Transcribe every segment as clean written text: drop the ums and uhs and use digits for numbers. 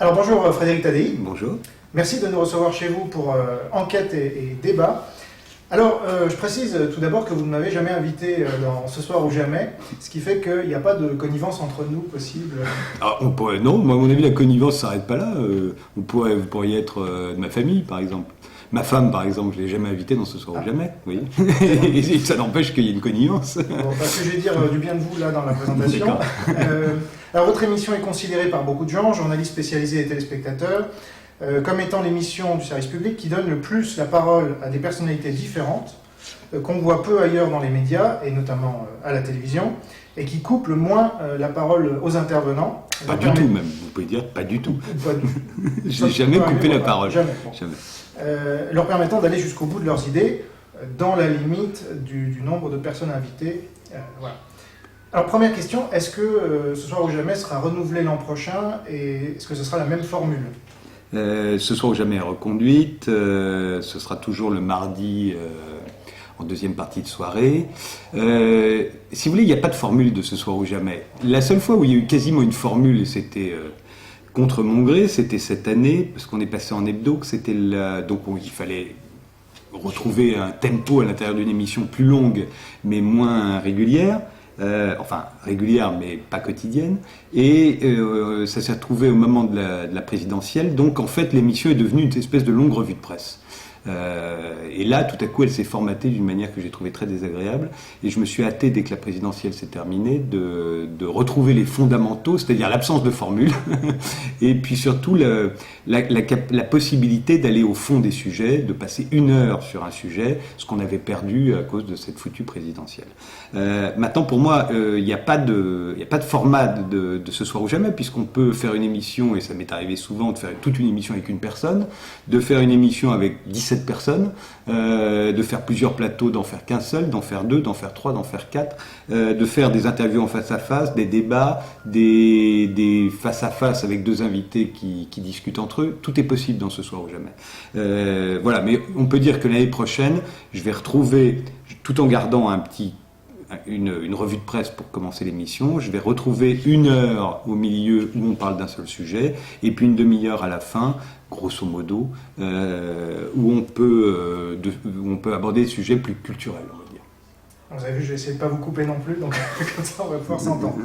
Alors bonjour Frédéric Tadei. Bonjour. Merci de nous recevoir chez vous pour enquête et débat. Alors je précise tout d'abord que vous ne m'avez jamais invité dans Ce soir ou jamais, ce qui fait qu'il n'y a pas de connivence entre nous possible. Ah, on pourrait, non, moi, à mon avis, la connivence ne s'arrête pas là. Vous pourriez être de ma famille, par exemple. Ma femme, par exemple, je ne l'ai jamais invitée dans Ce soir ou jamais. Vous voyez. Et ça n'empêche qu'il y ait une connivence. Bon, parce que je vais dire du bien de vous là dans la présentation. Alors votre émission est considérée par beaucoup de gens, journalistes spécialisés et téléspectateurs, comme étant l'émission du service public qui donne le plus la parole à des personnalités différentes, qu'on voit peu ailleurs dans les médias, et notamment à la télévision, et qui coupe le moins la parole aux intervenants. Pas du tout même, vous pouvez dire pas du tout. Pas du tout. Je n'ai jamais coupé la parole. Jamais. Bon. Jamais. Leur permettant d'aller jusqu'au bout de leurs idées, dans la limite du nombre de personnes invitées. Voilà. Alors première question, est-ce que Ce soir ou jamais sera renouvelé l'an prochain, et est-ce que ce sera la même formule ? Ce soir ou jamais est reconduite, ce sera toujours le mardi en deuxième partie de soirée. Si vous voulez, il n'y a pas de formule de Ce soir ou jamais. La seule fois où il y a eu quasiment une formule, et c'était contre mon gré, c'était cette année, parce qu'on est passé en hebdo, que c'était donc il fallait retrouver un tempo à l'intérieur d'une émission plus longue, mais moins régulière. Enfin régulière mais pas quotidienne, et ça s'est retrouvé au moment de la présidentielle, donc en fait l'émission est devenue une espèce de longue revue de presse. Et là, tout à coup, elle s'est formatée d'une manière que j'ai trouvée très désagréable, et je me suis hâté, dès que la présidentielle s'est terminée, de retrouver les fondamentaux, c'est-à-dire l'absence de formule, et puis surtout la possibilité d'aller au fond des sujets, de passer 1 heure sur un sujet, ce qu'on avait perdu à cause de cette foutue présidentielle. Maintenant, pour moi, il n'y a pas de format de Ce soir ou jamais, puisqu'on peut faire une émission, et ça m'est arrivé souvent de faire toute une émission avec une personne, de faire une émission avec 17 personnes, de faire plusieurs plateaux, d'en faire qu'un seul, d'en faire 2, d'en faire 3, d'en faire 4, de faire des interviews en face à face, des débats, des face à face avec 2 invités qui discutent entre eux. Tout est possible dans Ce soir ou jamais. Voilà, mais on peut dire que l'année prochaine, je vais retrouver, tout en gardant une revue de presse pour commencer l'émission, je vais retrouver 1 heure au milieu où on parle d'un seul sujet, et puis une demi-heure à la fin, grosso modo, où on peut aborder des sujets plus culturels, on va dire. Vous avez vu, je vais essayer de ne pas vous couper non plus, donc comme ça on va pouvoir s'entendre.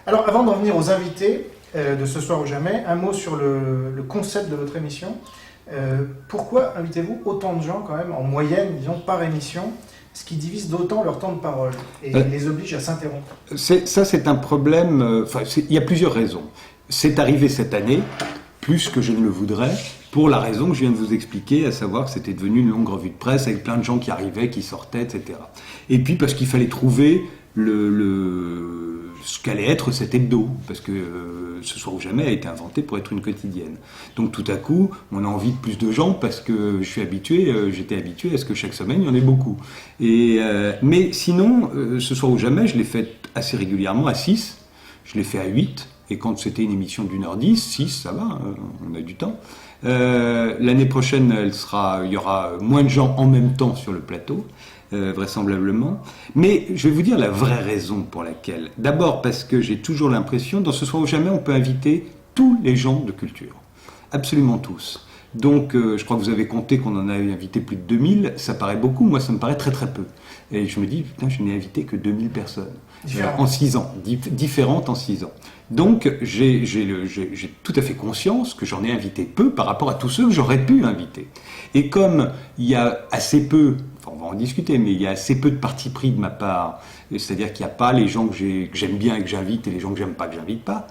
Alors avant d'en venir aux invités de Ce soir ou jamais, un mot sur le concept de votre émission. Pourquoi invitez-vous autant de gens quand même, en moyenne, disons, par émission, ce qui divise d'autant leur temps de parole et les oblige à s'interrompre? Ça, c'est un problème. Il y a plusieurs raisons. C'est arrivé cette année, plus que je ne le voudrais, pour la raison que je viens de vous expliquer, à savoir que c'était devenu une longue revue de presse avec plein de gens qui arrivaient, qui sortaient, etc. Et puis parce qu'il fallait trouver ce qu'allait être cet hebdo, parce que Ce soir ou jamais a été inventé pour être une quotidienne. Donc tout à coup, on a envie de plus de gens parce que j'étais habitué à ce que chaque semaine il y en ait beaucoup. Mais sinon, Ce soir ou jamais, je l'ai fait assez régulièrement à 6, je l'ai fait à 8, et quand c'était une émission d'1h10, 6, ça va, on a du temps. L'année prochaine, il y aura moins de gens en même temps sur le plateau, vraisemblablement. Mais je vais vous dire la vraie raison pour laquelle. D'abord parce que j'ai toujours l'impression, dans Ce soir ou jamais, on peut inviter tous les gens de culture. Absolument tous. Donc, je crois que vous avez compté qu'on en a invité plus de 2000. Ça paraît beaucoup, moi ça me paraît très très peu. Et je me dis, putain, je n'ai invité que 2000 personnes. En 6 ans. Différentes en 6 ans. Donc, j'ai tout à fait conscience que j'en ai invité peu par rapport à tous ceux que j'aurais pu inviter. Et comme il y a assez peu, enfin on va en discuter, mais il y a assez peu de parti pris de ma part, c'est-à-dire qu'il n'y a pas les gens que j'aime bien et que j'invite et les gens que j'aime pas que j'invite pas,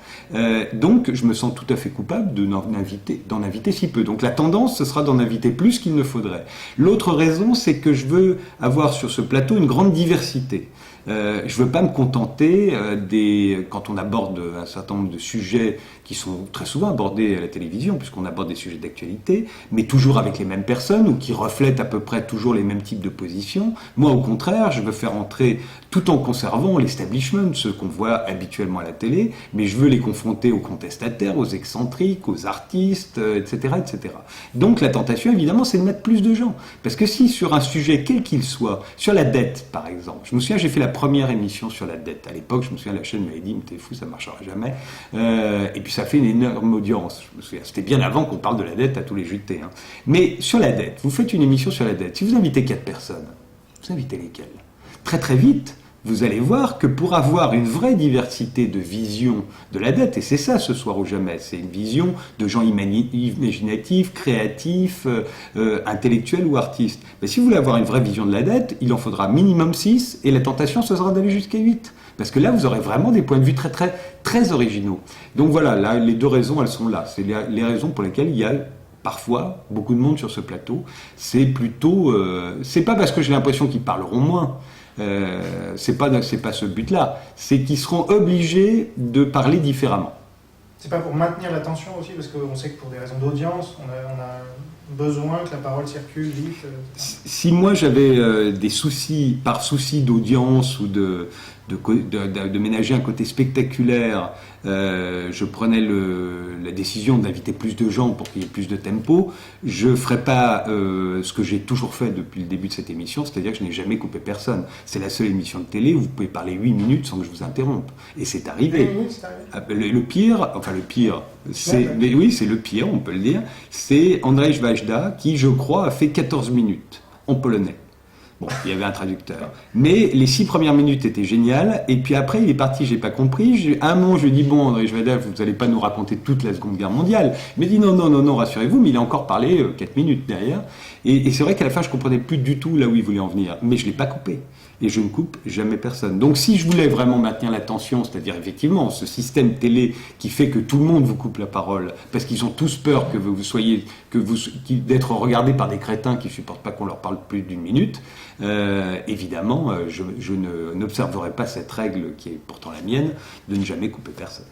donc je me sens tout à fait coupable d'en inviter si peu. Donc la tendance, ce sera d'en inviter plus qu'il ne faudrait. L'autre raison, c'est que je veux avoir sur ce plateau une grande diversité. Je veux pas me contenter quand on aborde un certain nombre de sujets qui sont très souvent abordés à la télévision, puisqu'on aborde des sujets d'actualité, mais toujours avec les mêmes personnes ou qui reflètent à peu près toujours les mêmes types de positions. Moi, au contraire, je veux faire entrer tout tout en conservant l'establishment, ceux qu'on voit habituellement à la télé, mais je veux les confronter aux contestataires, aux excentriques, aux artistes, etc., etc. Donc la tentation, évidemment, c'est de mettre plus de gens. Parce que si sur un sujet, quel qu'il soit, sur la dette, par exemple, je me souviens, j'ai fait la première émission sur la dette. À l'époque, je me souviens, la chaîne m'avait dit, mais t'es fou, ça ne marchera jamais. Et puis ça fait une énorme audience. Je me souviens, c'était bien avant qu'on parle de la dette à tous les JT. Hein. Mais sur la dette, vous faites une émission sur la dette. Si vous invitez 4 personnes, vous invitez lesquelles? Très très vite, vous allez voir que pour avoir une vraie diversité de vision de la dette, et c'est ça ce soir ou jamais, c'est une vision de gens imaginatifs, créatifs, intellectuels ou artistes. Mais si vous voulez avoir une vraie vision de la dette, il en faudra minimum 6, et la tentation ce sera d'aller jusqu'à 8. Parce que là, vous aurez vraiment des points de vue très très très originaux. Donc voilà, là, les 2 raisons, elles sont là. C'est les raisons pour lesquelles il y a parfois beaucoup de monde sur ce plateau. C'est plutôt, c'est pas parce que j'ai l'impression qu'ils parleront moins. C'est pas ce but-là. C'est qu'ils seront obligés de parler différemment. C'est pas pour maintenir l'attention aussi, parce qu'on sait que pour des raisons d'audience, on a besoin que la parole circule vite. Si moi j'avais des soucis, par souci d'audience ou de ménager un côté spectaculaire, je prenais la décision d'inviter plus de gens pour qu'il y ait plus de tempo, je ne ferais pas ce que j'ai toujours fait depuis le début de cette émission, c'est-à-dire que je n'ai jamais coupé personne. C'est la seule émission de télé où vous pouvez parler 8 minutes sans que je vous interrompe. Et c'est arrivé. 8 minutes, c'est arrivé. Le pire, c'est le pire, on peut le dire, c'est Andrzej Wajda qui, je crois, a fait 14 minutes en polonais. Bon, il y avait un traducteur. Mais les 6 premières minutes étaient géniales. Et puis après, il est parti, j'ai pas compris. À un moment, je lui ai dit, bon, Andrzej Wajda, vous n'allez pas nous raconter toute la Seconde Guerre mondiale. Il m'a dit, non, rassurez-vous, mais il a encore parlé 4 minutes derrière. Et c'est vrai qu'à la fin, je comprenais plus du tout là où il voulait en venir. Mais je l'ai pas coupé. Et je ne coupe jamais personne. Donc si je voulais vraiment maintenir l'attention, c'est-à-dire effectivement ce système télé qui fait que tout le monde vous coupe la parole, parce qu'ils ont tous peur que vous soyez, d'être regardés par des crétins qui ne supportent pas qu'on leur parle plus d'1 minute, évidemment, je n'observerai pas cette règle qui est pourtant la mienne, de ne jamais couper personne.